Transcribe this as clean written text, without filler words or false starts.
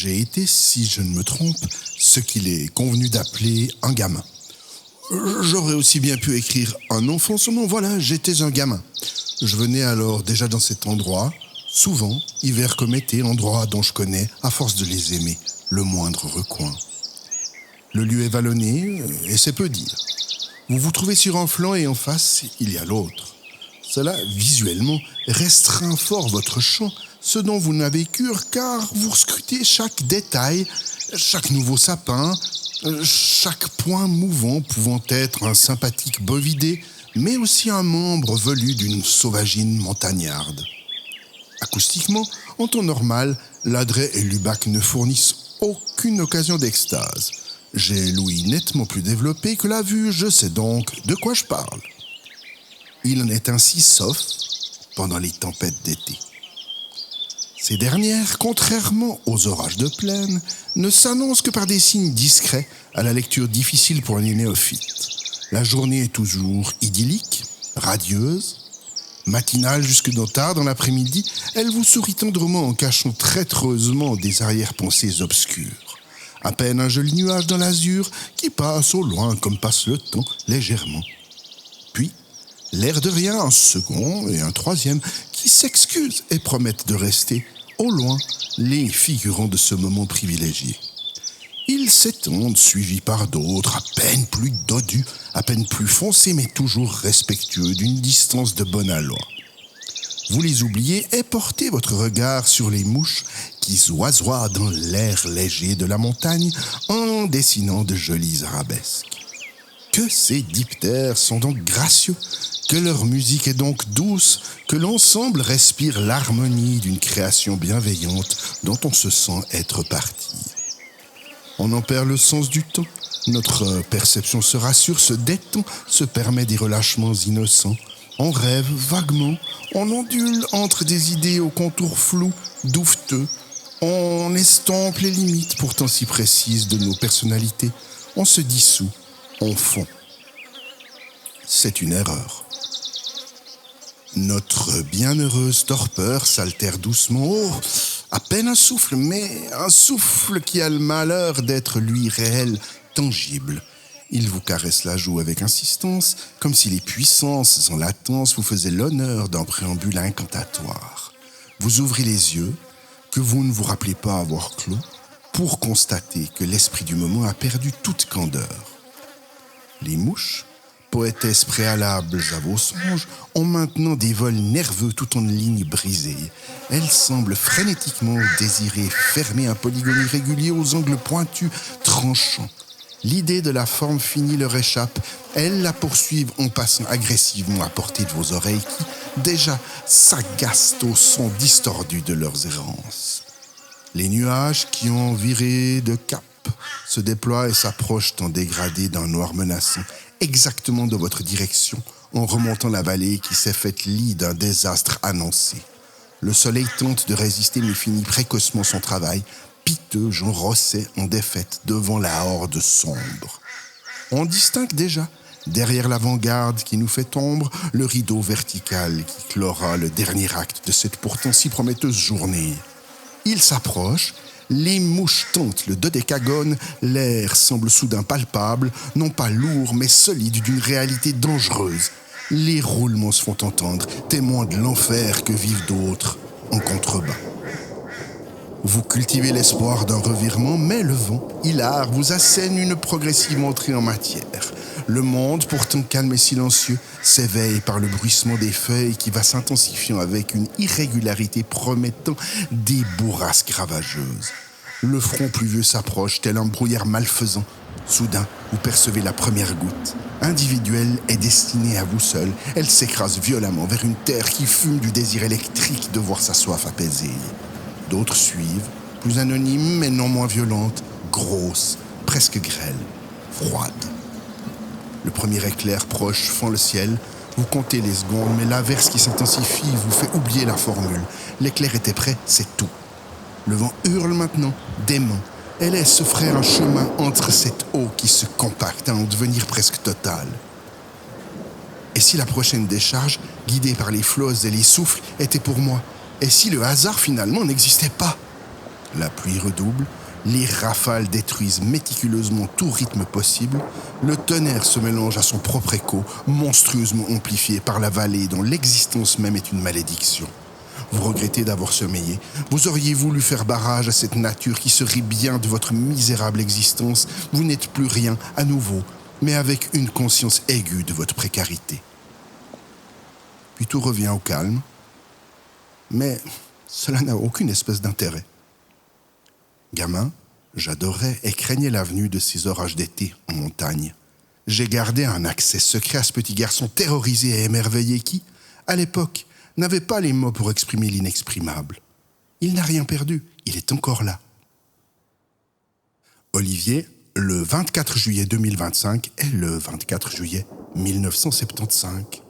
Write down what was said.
j'ai été, si je ne me trompe, ce qu'il est convenu d'appeler un gamin. J'aurais aussi bien pu écrire un enfant, seulement voilà, j'étais un gamin. Je venais alors déjà dans cet endroit, souvent, hiver comme été, endroit dont je connais, à force de les aimer, le moindre recoin. Le lieu est vallonné, et c'est peu dire. Vous vous trouvez sur un flanc et en face, il y a l'autre. Cela, visuellement, restreint fort votre champ, ce dont vous n'avez cure, car vous scrutez chaque détail, chaque nouveau sapin, chaque point mouvant pouvant être un sympathique bovidé, mais aussi un membre velu d'une sauvagine montagnarde. Acoustiquement, en temps normal, l'adret et l'ubac ne fournissent aucune occasion d'extase. J'ai l'ouïe nettement plus développée que la vue, je sais donc de quoi je parle. Il en est ainsi sauf pendant les tempêtes d'été. Ces dernières, contrairement aux orages de plaine, ne s'annoncent que par des signes discrets à la lecture difficile pour les néophytes. La journée est toujours idyllique, radieuse, matinale jusque tard dans l'après-midi, elle vous sourit tendrement en cachant traîtreusement des arrière-pensées obscures. À peine un joli nuage dans l'azur qui passe au loin comme passe le temps légèrement. Puis, l'air de rien, un second et un troisième qui s'excusent et promettent de rester au loin les figurants de ce moment privilégié. Ils s'étendent, suivis par d'autres, à peine plus dodus, à peine plus foncés, mais toujours respectueux d'une distance de bonne aloi. Vous les oubliez et portez votre regard sur les mouches qui oisoient dans l'air léger de la montagne en dessinant de jolies arabesques. Que ces diptères sont donc gracieux, que leur musique est donc douce, que l'ensemble respire l'harmonie d'une création bienveillante dont on se sent être partie. On en perd le sens du temps, notre perception se rassure, se détend, se permet des relâchements innocents. On rêve vaguement, on ondule entre des idées aux contours flous, douveteux. On estompe les limites pourtant si précises de nos personnalités. On se dissout, on fond. C'est une erreur. Notre bienheureuse torpeur s'altère doucement. Oh, à peine un souffle, mais un souffle qui a le malheur d'être, lui, réel, tangible. Il vous caresse la joue avec insistance, comme si les puissances en latence vous faisaient l'honneur d'un préambule incantatoire. Vous ouvrez les yeux, que vous ne vous rappelez pas avoir clos, pour constater que l'esprit du moment a perdu toute candeur. Les mouches, poétesses préalables à vos songes, ont maintenant des vols nerveux tout en lignes brisées. Elles semblent frénétiquement désirer fermer un polygone irrégulier aux angles pointus, tranchants. L'idée de la forme finie leur échappe. Elles la poursuivent en passant agressivement à portée de vos oreilles qui, déjà, s'agacent au son distordu de leurs errances. Les nuages qui ont viré de cap se déploient et s'approchent en dégradé d'un noir menaçant, exactement dans votre direction, en remontant la vallée qui s'est faite lit d'un désastre annoncé. Le soleil tente de résister mais finit précocement son travail, piteux Jean Rosset en défaite devant la horde sombre. On distingue déjà, derrière l'avant-garde qui nous fait ombre, le rideau vertical qui clora le dernier acte de cette pourtant si prometteuse journée. Il s'approche, les mouches tentent le dodécagone, l'air semble soudain palpable, non pas lourd mais solide d'une réalité dangereuse. Les roulements se font entendre, témoins de l'enfer que vivent d'autres en contrebas. Vous cultivez l'espoir d'un revirement, mais le vent, hilar, vous assène une progressive entrée en matière. Le monde, pourtant calme et silencieux, s'éveille par le bruissement des feuilles qui va s'intensifiant avec une irrégularité promettant des bourrasques ravageuses. Le front pluvieux s'approche, tel un brouillard malfaisant. Soudain, vous percevez la première goutte. Individuelle et destinée à vous seul, elle s'écrase violemment vers une terre qui fume du désir électrique de voir sa soif apaisée. D'autres suivent, plus anonymes mais non moins violentes, grosses, presque grêles, froides. Le premier éclair proche fend le ciel, vous comptez les secondes, mais l'averse qui s'intensifie vous fait oublier la formule. L'éclair était prêt, c'est tout. Le vent hurle maintenant, dément, et laisse se frayer un chemin entre cette eau qui se compacte à en devenir presque totale. Et si la prochaine décharge, guidée par les flots et les souffles, était pour moi? Et si le hasard finalement n'existait pas? La pluie redouble, les rafales détruisent méticuleusement tout rythme possible, le tonnerre se mélange à son propre écho, monstrueusement amplifié par la vallée dont l'existence même est une malédiction. Vous regrettez d'avoir sommeillé, vous auriez voulu faire barrage à cette nature qui se rit bien de votre misérable existence, vous n'êtes plus rien à nouveau, mais avec une conscience aiguë de votre précarité. Puis tout revient au calme, mais cela n'a aucune espèce d'intérêt. Gamin, j'adorais et craignais l'avenue de ces orages d'été en montagne. J'ai gardé un accès secret à ce petit garçon terrorisé et émerveillé qui, à l'époque, n'avait pas les mots pour exprimer l'inexprimable. Il n'a rien perdu, il est encore là. Olivier, le 24 juillet 2025 est le 24 juillet 1975.